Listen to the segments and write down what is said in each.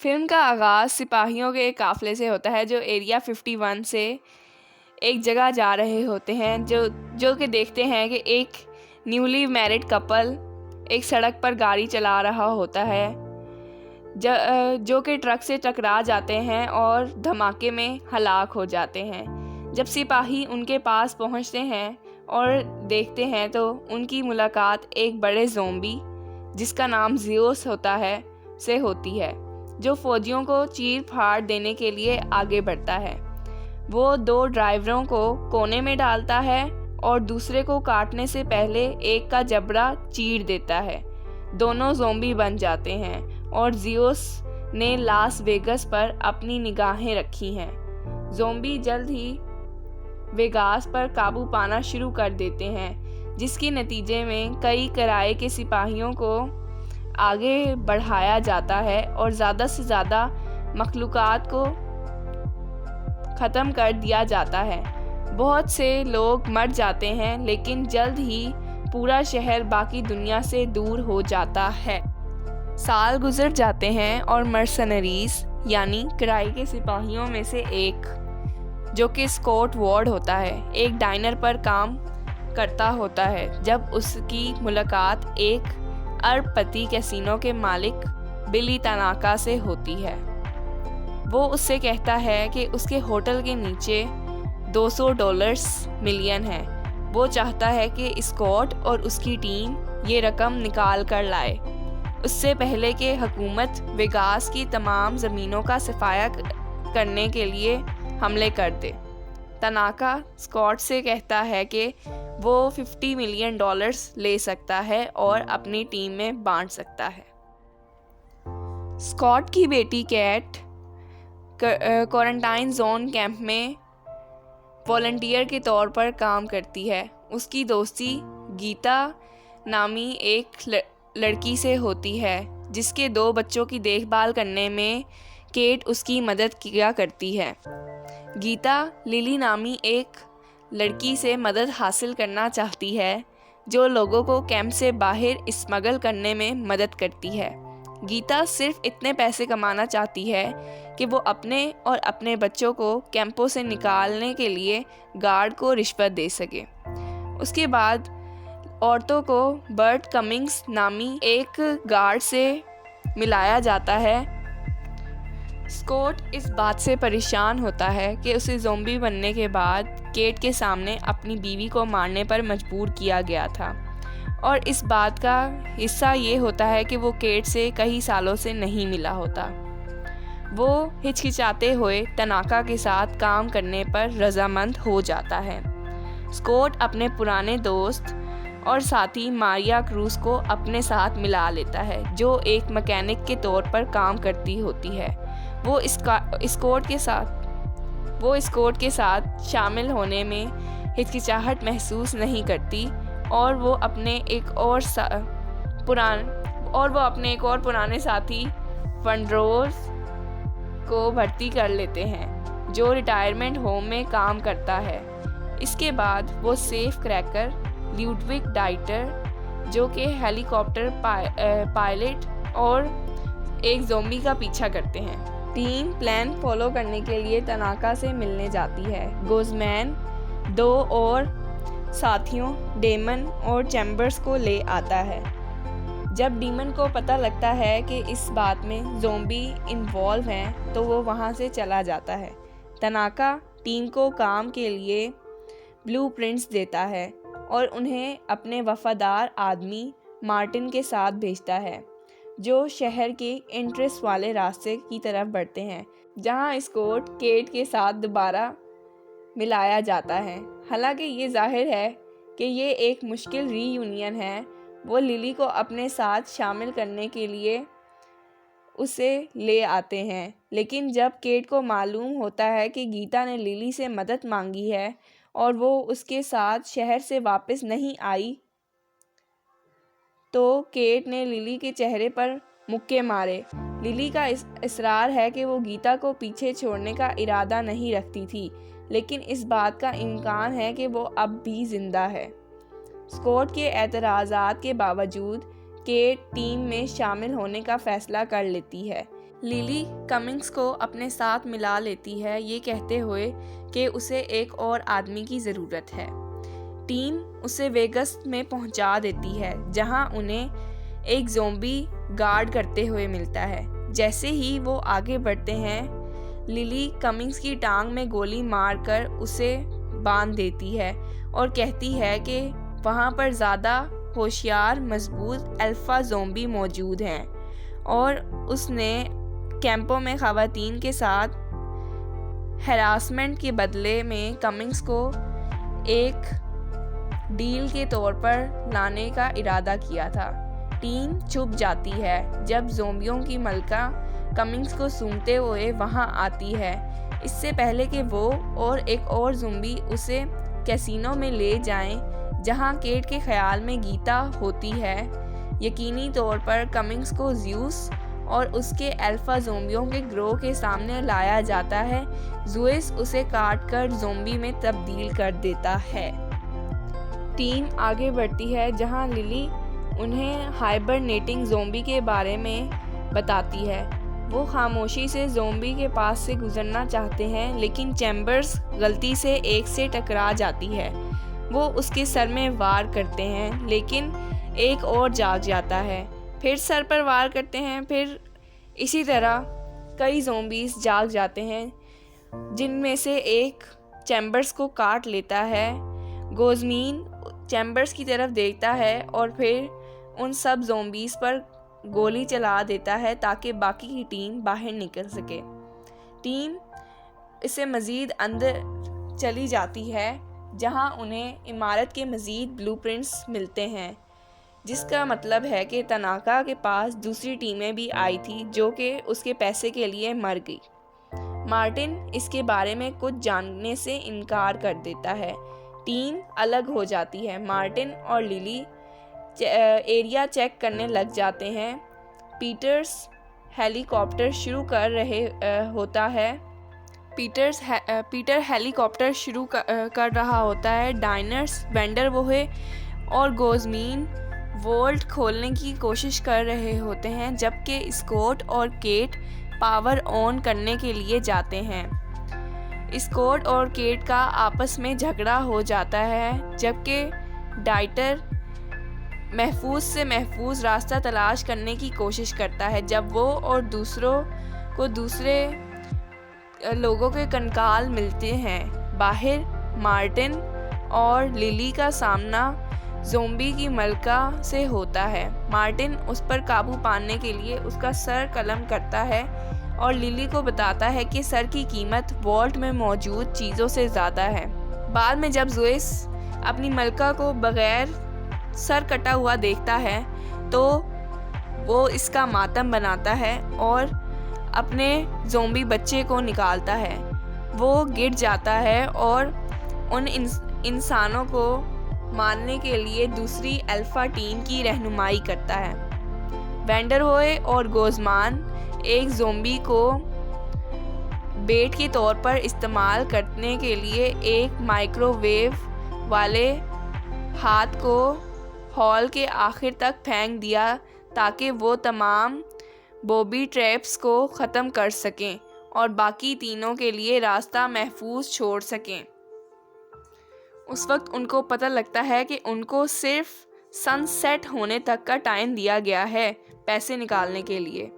Film का आगाज़ सिपाहियों के एक काफ़िले से होता है जो एरिया 51 से एक जगह जा रहे होते हैं, जो कि देखते हैं कि एक न्यूली मैरिड कपल एक सड़क पर गाड़ी चला रहा होता है जो कि ट्रक से टकरा जाते हैं और धमाके में हलाक हो जाते हैं। जब सिपाही उनके पास पहुंचते हैं और देखते हैं तो उनकी मुलाकात एक बड़े ज़ोंबी जिसका नाम ज़ियोस होता है से होती है, जो फौजियों को चीर फाड़ देने के लिए आगे बढ़ता है। वो दो ड्राइवरों को कोने में डालता है और दूसरे को काटने से पहले एक का जबड़ा चीर देता है। दोनों ज़ोंबी बन जाते हैं और ज़ियोस ने लास वेगस पर अपनी निगाहें रखी हैं। ज़ोंबी जल्द ही वेगास पर काबू पाना शुरू कर देते हैं, जिसके नतीजे में कई किराए के सिपाहियों को आगे बढ़ाया जाता है और ज़्यादा से ज़्यादा मखलूक़ात को ख़त्म कर दिया जाता है। बहुत से लोग मर जाते हैं, लेकिन जल्द ही पूरा शहर बाकी दुनिया से दूर हो जाता है। साल गुजर जाते हैं और मर्सनरीज़ यानी किराए के सिपाहियों में से एक, जो कि स्कॉट वार्ड होता है, एक डाइनर पर काम करता होता है जब उसकी मुलाकात एक अरबपति कैसीनो के मालिक बिली तनाका से होती है। वो उससे कहता है कि उसके होटल के नीचे $200 मिलियन है। वो चाहता है कि स्कॉट और उसकी टीम ये रकम निकाल कर लाए, उससे पहले कि हुकूमत वेगास की तमाम ज़मीनों का सफाया करने के लिए हमले कर दे। तनाका स्कॉट से कहता है कि वो $50 मिलियन ले सकता है और अपनी टीम में बांट सकता है। स्कॉट की बेटी कैट क्वारंटाइन जोन कैंप में वॉलंटियर के तौर पर काम करती है। उसकी दोस्ती गीता नामी एक लड़की से होती है, जिसके 2 बच्चों की देखभाल करने में केट उसकी मदद किया करती है। गीता लिली नामी एक लड़की से मदद हासिल करना चाहती है, जो लोगों को कैंप से बाहर स्मगल करने में मदद करती है। गीता सिर्फ इतने पैसे कमाना चाहती है कि वो अपने और अपने बच्चों को कैंपों से निकालने के लिए गार्ड को रिश्वत दे सके। उसके बाद औरतों को बर्ट कमिंग्स नामी एक गार्ड से मिलाया जाता है। स्कॉट इस बात से परेशान होता है कि उसे ज़ोंबी बनने के बाद केट के सामने अपनी बीवी को मारने पर मजबूर किया गया था, और इस बात का हिस्सा ये होता है कि वो केट से कई सालों से नहीं मिला होता। वो हिचकिचाते हुए तनाका के साथ काम करने पर रजामंद हो जाता है। स्कॉट अपने पुराने दोस्त और साथी मारिया क्रूज को अपने साथ मिला लेता है, जो एक मैकेनिक के तौर पर काम करती होती है। वो स्कॉट के साथ शामिल होने में हिचकिचाहट महसूस नहीं करती और वो अपने एक और पुराने साथी फंड्रोज को भर्ती कर लेते हैं, जो रिटायरमेंट होम में काम करता है। इसके बाद वो सेफ क्रैकर ल्यूडविग डाइटर, जो कि हेलीकॉप्टर पायलट और एक ज़ोंबी का पीछा करते हैं। टीम प्लान फॉलो करने के लिए तनाका से मिलने जाती है। गोज़मैन 2 और साथियों डेमन और चैम्बर्स को ले आता है। जब डीमन को पता लगता है कि इस बात में ज़ोंबी इन्वॉल्व हैं, तो वो वहाँ से चला जाता है। तनाका टीम को काम के लिए ब्लूप्रिंट्स देता है और उन्हें अपने वफादार आदमी मार्टिन के साथ भेजता है, जो शहर के इंटरेस्ट वाले रास्ते की तरफ बढ़ते हैं, जहाँ स्कॉट केट के साथ दोबारा मिलाया जाता है। हालांकि ये जाहिर है कि ये एक मुश्किल रीयूनियन है। वो लिली को अपने साथ शामिल करने के लिए उसे ले आते हैं, लेकिन जब केट को मालूम होता है कि गीता ने लिली से मदद मांगी है और वो उसके साथ शहर से वापस नहीं आई, तो केट ने लिली के चेहरे पर मुक्के मारे। लिली का इसरार है कि वो गीता को पीछे छोड़ने का इरादा नहीं रखती थी, लेकिन इस बात का इम्कान है कि वो अब भी जिंदा है। स्कॉट के एतराज़ात के बावजूद केट टीम में शामिल होने का फ़ैसला कर लेती है, लिली कमिंग्स को अपने साथ मिला लेती है, ये कहते हुए कि उसे एक और आदमी की ज़रूरत है। टीम उसे वेगस में पहुंचा देती है, जहां उन्हें एक ज़ोंबी गार्ड करते हुए मिलता है। जैसे ही वो आगे बढ़ते हैं, लिली कमिंग्स की टांग में गोली मारकर उसे बांध देती है और कहती है कि वहाँ पर ज़्यादा होशियार मजबूत अल्फ़ा ज़ोंबी मौजूद हैं और उसने कैंपों में ख़वातीन के साथ हैरासमेंट के बदले में कमिंग्स को एक डील के तौर पर लाने का इरादा किया था। टीम चुप जाती है जब ज़ोंबियों की मलका कमिंग्स को सूंघते हुए वहां आती है, इससे पहले कि वो और एक और ज़ोंबी उसे कैसीनो में ले जाएं, जहां केट के ख्याल में गीता होती है। यकीनी तौर पर कमिंग्स को ज़्यूस और उसके अल्फ़ा ज़ोंबियों के ग्रोह के सामने लाया जाता है। ज़ूस उसे काटकर ज़ोंबी में तब्दील कर देता है। टीम आगे बढ़ती है, जहां लिली उन्हें हाइबरनेटिंग ज़ोंबी के बारे में बताती है। वो खामोशी से ज़ोंबी के पास से गुजरना चाहते हैं, लेकिन चैम्बर्स गलती से एक से टकरा जाती है। वो उसके सर में वार करते हैं, लेकिन एक और जाग जाता है। फिर सर पर वार करते हैं। फिर इसी तरह कई ज़ोंबीज़ जाग जाते हैं, जिनमें से एक चैम्बर्स को काट लेता है। गोज़मीन चैम्बर्स की तरफ देखता है और फिर उन सब ज़ोंबीज़ पर गोली चला देता है ताकि बाकी की टीम बाहर निकल सके। टीम इससे मज़ीद अंदर चली जाती है, जहां उन्हें इमारत के मज़ीद ब्लूप्रिंट्स मिलते हैं, जिसका मतलब है कि तनाका के पास दूसरी टीमें भी आई थी जो कि उसके पैसे के लिए मर गई। मार्टिन इसके बारे में कुछ जानने से इनकार कर देता है। टीम अलग हो जाती है। मार्टिन और लिली एरिया चेक करने लग जाते हैं। पीटर हेलीकॉप्टर शुरू कर रहा होता है। डाइनर्स, वेंडर वोहे और गोज़मीन वोल्ट खोलने की कोशिश कर रहे होते हैं, जबकि स्कॉट और केट पावर ऑन करने के लिए जाते हैं। स्कॉट और केट का आपस में झगड़ा हो जाता है, जबकि डाइटर महफूज से महफूज रास्ता तलाश करने की कोशिश करता है। जब वो और दूसरे लोगों के कंकाल मिलते हैं, बाहर मार्टिन और लिली का सामना ज़ोंबी की मलका से होता है। मार्टिन उस पर काबू पाने के लिए उसका सर कलम करता है और लिली को बताता है कि सर की कीमत वॉल्ट में मौजूद चीज़ों से ज़्यादा है। बाद में जब ज़ूस अपनी मलका को बगैर सर कटा हुआ देखता है, तो वो इसका मातम बनाता है और अपने ज़ोंबी बच्चे को निकालता है। वो गिर जाता है और उन इंसानों को मारने के लिए दूसरी अल्फ़ा टीम की रहनुमाई करता है। वेंडरहोए और गोज़मान एक ज़ोंबी को बेट के तौर पर इस्तेमाल करने के लिए एक माइक्रोवेव वाले हाथ को हॉल के आखिर तक फेंक दिया ताकि वो तमाम बॉबी ट्रैप्स को ख़त्म कर सकें और बाकी तीनों के लिए रास्ता महफूज छोड़ सकें। उस वक्त उनको पता लगता है कि उनको सिर्फ सनसेट होने तक का टाइम दिया गया है पैसे निकालने के लिए।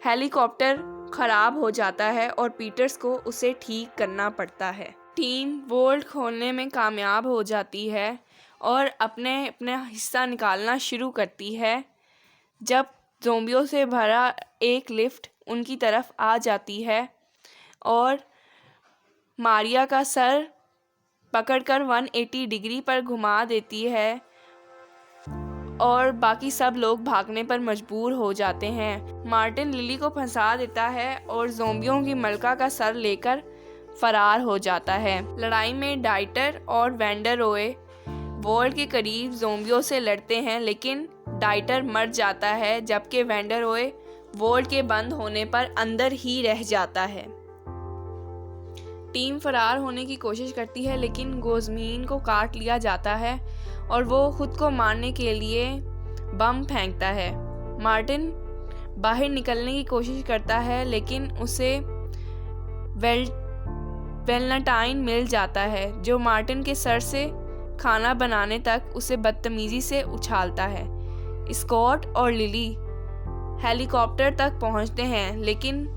हेलीकॉप्टर ख़राब हो जाता है और पीटर्स को उसे ठीक करना पड़ता है। टीम वोल्ट खोलने में कामयाब हो जाती है और अपना हिस्सा निकालना शुरू करती है, जब ज़ोंबियों से भरा एक लिफ्ट उनकी तरफ आ जाती है और मारिया का सर पकड़कर 180 डिग्री पर घुमा देती है और बाकी सब लोग भागने पर मजबूर हो जाते हैं। मार्टिन लिली को फंसा देता है और ज़ोंबियों की मलका का सर लेकर फरार हो जाता है। लड़ाई में डाइटर और वेंडरहोए वॉल्ट के करीब ज़ोंबियों से लड़ते हैं, लेकिन डाइटर मर जाता है, जबकि वेंडरहोए वॉल्ट के बंद होने पर अंदर ही रह जाता है। टीम फरार होने की कोशिश करती है, लेकिन गोज़मीन को काट लिया जाता है और वो खुद को मारने के लिए बम फेंकता है। मार्टिन बाहर निकलने की कोशिश करता है, लेकिन उसे वेलेंटाइन मिल जाता है, जो मार्टिन के सर से खाना बनाने तक उसे बदतमीजी से उछालता है। स्कॉट और लिली हेलीकॉप्टर तक पहुंचते हैं, लेकिन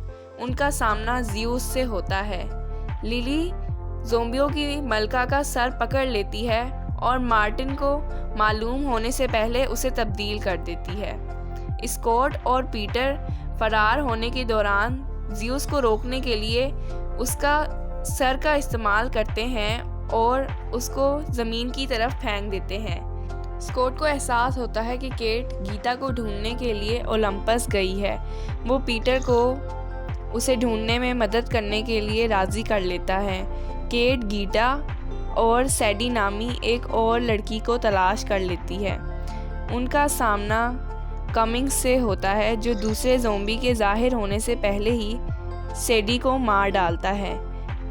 उनका सामना ज़्यूस से होता है। लिली ज़ोंबियों की मलका का सर पकड़ लेती है और मार्टिन को मालूम होने से पहले उसे तब्दील कर देती है। स्कॉट और पीटर फरार होने के दौरान ज़्यूस को रोकने के लिए उसका सर का इस्तेमाल करते हैं और उसको ज़मीन की तरफ फेंक देते हैं। स्कॉट को एहसास होता है कि केट गीता को ढूंढने के लिए ओलंपस गई है। वो पीटर को उसे ढूंढने में मदद करने के लिए राज़ी कर लेता है। केट गीता और सैडी नामी एक और लड़की को तलाश कर लेती है। उनका सामना कमिंग्स से होता है, जो दूसरे ज़ोंबी के ज़ाहिर होने से पहले ही सैडी को मार डालता है।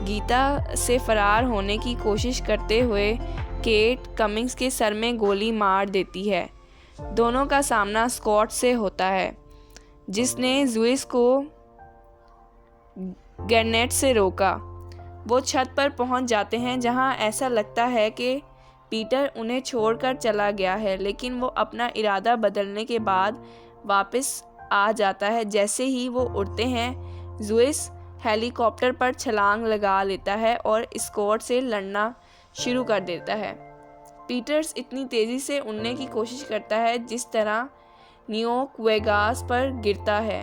गीता से फरार होने की कोशिश करते हुए केट कमिंग्स के सर में गोली मार देती है। दोनों का सामना स्कॉट से होता है, जिसने ज़्यूस को ग्रेनेड से रोका। वो छत पर पहुंच जाते हैं, जहां ऐसा लगता है कि पीटर उन्हें छोड़कर चला गया है, लेकिन वो अपना इरादा बदलने के बाद वापस आ जाता है। जैसे ही वो उड़ते हैं, ज़्यूस हेलीकॉप्टर पर छलांग लगा लेता है और स्कॉट से लड़ना शुरू कर देता है। पीटर्स इतनी तेज़ी से उड़ने की कोशिश करता है जिस तरह न्यूयॉर्क वेगास पर गिरता है।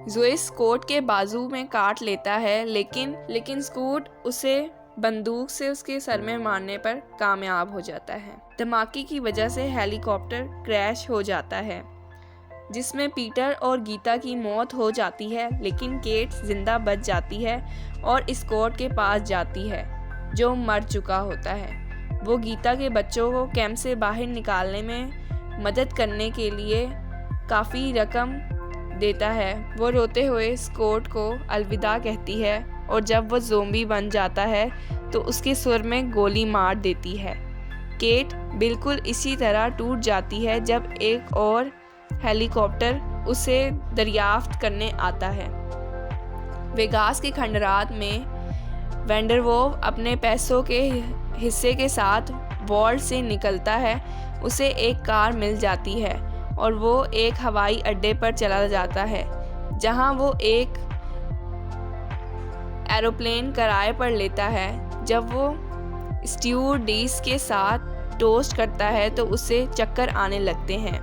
ज़्यूस स्कॉट के बाजू में काट लेता है, लेकिन स्कॉट उसे बंदूक से उसके सर में मारने पर कामयाब हो जाता है। धमाके की वजह से हेलीकॉप्टर क्रैश हो जाता है, जिसमें पीटर और गीता की मौत हो जाती है, लेकिन केट जिंदा बच जाती है और स्कॉट के पास जाती है, जो मर चुका होता है। वो गीता के बच्चों को कैंप से बाहर निकालने में मदद करने के लिए काफ़ी रकम देता है। वो रोते हुए स्कॉट को अलविदा कहती है और जब वो ज़ोंबी बन जाता है तो उसके सुर में गोली मार देती है। केट बिल्कुल इसी तरह टूट जाती है जब एक और हेलीकॉप्टर उसे दरियाफ्त करने आता है। वेगास के खंडरात में वैंडरवोल्फ अपने पैसों के हिस्से के साथ वॉल्ट से निकलता है। उसे एक कार मिल जाती है और वो एक हवाई अड्डे पर चला जाता है, जहां वो एक एरोप्लेन किराए पर लेता है। जब वो स्टीवर्डेस के साथ टोस्ट करता है तो उसे चक्कर आने लगते हैं।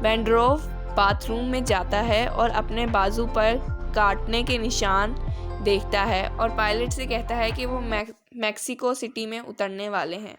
वैंडरवोल्फ बाथरूम में जाता है और अपने बाजू पर काटने के निशान देखता है और पायलट से कहता है कि वो मैक्सिको सिटी में उतरने वाले हैं।